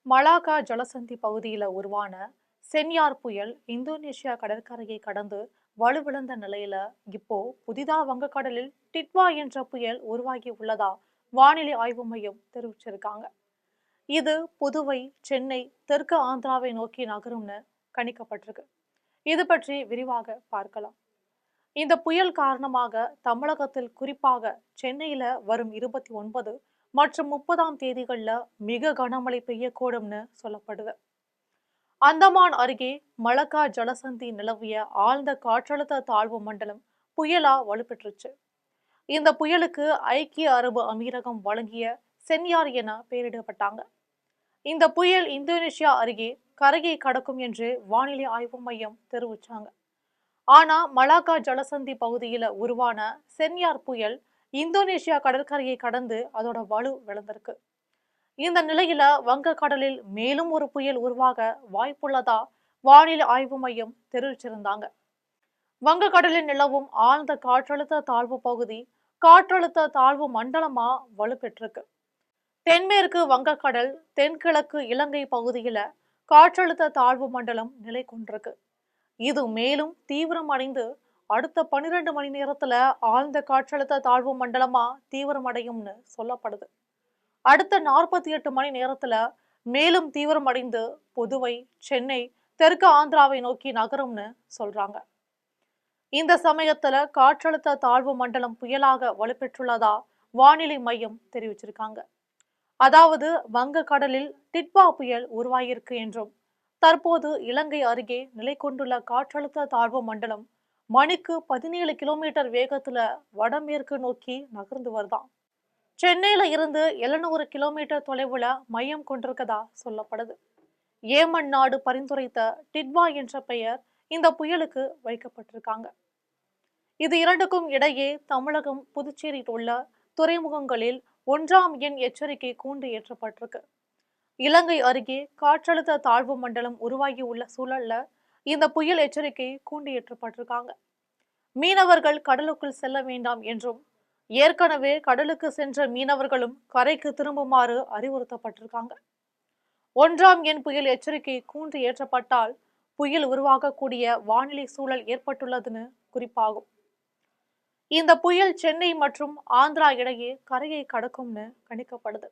Malacca ஜலசந்தி பகுதியில் உருவான சென்யார் புயல் இந்தோனேஷியா கடற்கரையை கடந்து வலுவிழந்த நிலையில இப்போ புதிதா வங்கக்கடலில் டிட்வா என்ற புயல் உருவாகி உள்ளதா வானிலை ஆய்வு மையம் தெரிவிச்சிருக்காங்க. இது புதுவை, சென்னை, தெற்கு ஆந்திராவை நோக்கி நகரும்னு கணிக்கப்பட்டிருக்கு. இது பற்றி விரிவாக பார்க்கலாம். இந்த புயல் காரணமாக தமிழகத்தில் குறிப்பாக சென்னையில வரும் 29 மற்றும் 30ஆம் தேதிகள்ல மிக கனமழை பெய்யக்கூடும்னு சொல்லப்படுது. அந்தமான் அருகே மலக்கா ஜலசந்தி நிலவிய ஆழ்ந்த காற்றழுத்த தாழ்வு மண்டலம் புயலா வலுப்பெற்றுச்சு. இந்த புயலுக்கு ஐக்கிய அரபு அமீரகம் வழங்கிய சென்யார் என பெயரிடப்பட்டாங்க. இந்த புயல் இந்தோனேஷியா அருகே கரையை கடக்கும் என்று வானிலை ஆய்வு மையம் தெரிவிச்சாங்க. ஆனா மலாக்கா ஜலசந்தி பகுதியில உருவான சென்யார் புயல் இந்தோனேஷியா கடற்கரையை கடந்து அதோட வலு விளந்திருக்கு. இந்த நிலையில வங்கக்கடலில் மேலும் ஒரு புயல் உருவாக வாய்ப்புள்ளதா வானிலை ஆய்வு மையம் தெரிவிச்சிருந்தாங்க. வங்கக்கடலில் நிலவும் ஆழ்ந்த காற்றழுத்த தாழ்வு பகுதி காற்றழுத்த தாழ்வு மண்டலமா வலுப்பெற்றிருக்கு. தென்மேற்கு வங்கக்கடல், தென்கிழக்கு இலங்கை பகுதியில காற்றழுத்த தாழ்வு மண்டலம் நிலை கொண்டிருக்கு. இது மேலும் தீவிரமடைந்து அடுத்த 12 மணி நேரத்துல ஆழ்ந்த காற்றழுத்த தாழ்வு மண்டலமா தீவிரமடையும்னு சொல்லப்படுது. அடுத்த 48 மணி நேரத்துல மேலும் தீவிரமடைந்து புதுவை, சென்னை, தெற்கு ஆந்திராவை நோக்கி நகரும்னு சொல்றாங்க. இந்த சமயத்துல காற்றழுத்த தாழ்வு மண்டலம் புயலாக வலுப்பெற்றுள்ளதா வானிலை மையம் தெரிவிச்சிருக்காங்க. அதாவது வங்கக்கடலில் டிட்வா புயல் உருவாகியிருக்கு என்றும் தற்போது இலங்கை அருகே நிலை கொண்டுள்ள காற்றழுத்த தாழ்வு மண்டலம் மணிக்கு 17 கிலோமீட்டர் வேகத்துல வடமேற்கு நோக்கி நகர்ந்து வருதாம். சென்னையில இருந்து 700 கிலோமீட்டர் தொலைவுல மையம் கொண்டிருக்கதா சொல்லப்படுது. ஏமன் நாடு பரிந்துரைத்த டிட்வா என்ற பெயர் இந்த புயலுக்கு வைக்கப்பட்டிருக்காங்க. இது இரண்டுக்கும் இடையே தமிழகம், புதுச்சேரியில் உள்ள துறைமுகங்களில் 1ஆம் எண் எச்சரிக்கை கூண்டு ஏற்றப்பட்டிருக்கு. இலங்கை அருகே காற்றழுத்த தாழ்வு மண்டலம் உருவாகி உள்ள சூழல்ல இந்த புயல் எச்சரிக்கை கூண்டு ஏற்றப்பட்டிருக்காங்க. மீனவர்கள் கடலுக்குள் செல்ல வேண்டாம் என்றும் ஏற்கனவே கடலுக்கு சென்ற மீனவர்களும் கரைக்கு திரும்புமாறு அறிவுறுத்தப்பட்டிருக்காங்க. 1ஆம் எண் புயல் எச்சரிக்கை கூண்டு ஏற்றப்பட்டால் புயல் உருவாகக்கூடிய வானிலை சூழல் ஏற்பட்டுள்ளதுன்னு குறிப்பாகும். இந்த புயல் சென்னை மற்றும் ஆந்திரா இடையே கரையை கடக்கும்னு கணிக்கப்படுது.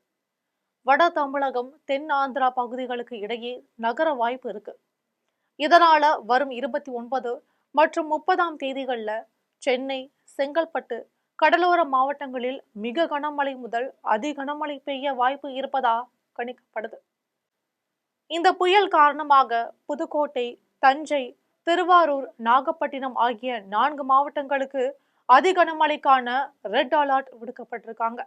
வட தமிழகம், தென் ஆந்திரா பகுதிகளுக்கு இடையே நகர வாய்ப்பு இருக்கு. இதனால வரும் 29 மற்றும் 30ஆம் தேதிகள்ல சென்னை, செங்கல்பட்டு, கடலோர மாவட்டங்களில் மிக கனமழை முதல் அதி கனமழை பெய்ய வாய்ப்பு இருப்பதா கணிக்கப்படுது. இந்த புயல் காரணமாக புதுக்கோட்டை, தஞ்சை, திருவாரூர், நாகப்பட்டினம் ஆகிய 4 மாவட்டங்களுக்கு அதி கனமழைக்கான ரெட் அலர்ட் விடுக்கப்பட்டிருக்காங்க.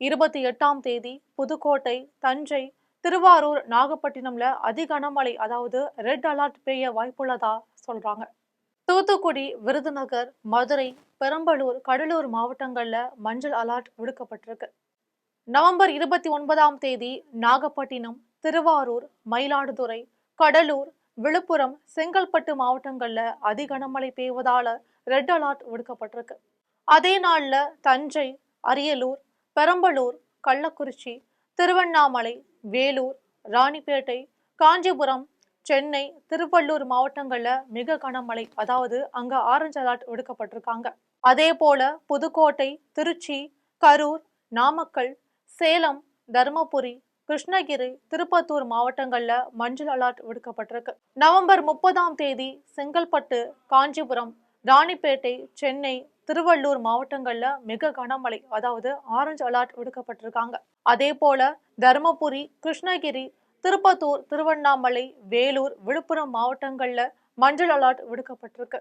28ஆம் தேதி புதுக்கோட்டை, தஞ்சை, திருவாரூர், நாகப்பட்டினம்ல அதி கனமழை அதாவது ரெட் அலர்ட் பெய்ய வாய்ப்புள்ளதா சொல்றாங்க. தூத்துக்குடி, விருதுநகர், மதுரை, பெரம்பலூர், கடலூர் மாவட்டங்கள்ல மஞ்சள் அலர்ட் விடுக்கப்பட்டிருக்கு. நவம்பர் 29ஆம் தேதி நாகப்பட்டினம், திருவாரூர், மயிலாடுதுறை, கடலூர், விழுப்புரம், செங்கல்பட்டு மாவட்டங்கள்ல அதி கனமழை பெய்வதால ரெட் அலர்ட் விடுக்கப்பட்டிருக்கு. அதே நாள்ல தஞ்சை, அரியலூர், பெரம்பலூர், கள்ளக்குறிச்சி, திருவண்ணாமலை, வேலூர், ராணிப்பேட்டை, காஞ்சிபுரம், சென்னை, திருவள்ளூர் மாவட்டங்கள்ல மிக கனமழை அதாவது அங்க ஆரஞ்சு அலர்ட் விடுக்கப்பட்டிருக்காங்க. அதே போல புதுக்கோட்டை, திருச்சி, கரூர், நாமக்கல், சேலம், தருமபுரி, கிருஷ்ணகிரி, திருப்பத்தூர் மாவட்டங்கள்ல மஞ்சள் அலர்ட் விடுக்கப்பட்டிருக்கு. நவம்பர் 30ஆம் தேதி செங்கல்பட்டு, காஞ்சிபுரம், ராணிப்பேட்டை, சென்னை, திருவள்ளூர் மாவட்டங்கள்ல மிக கனமழை அதாவது ஆரஞ்சு அலர்ட் விடுக்கப்பட்டிருக்காங்க. அதே போல தருமபுரி, கிருஷ்ணகிரி, திருப்பத்தூர், திருவண்ணாமலை, வேலூர், விழுப்புரம் மாவட்டங்கள்ல மஞ்சள் அலர்ட் விடுக்கப்பட்டிருக்கு.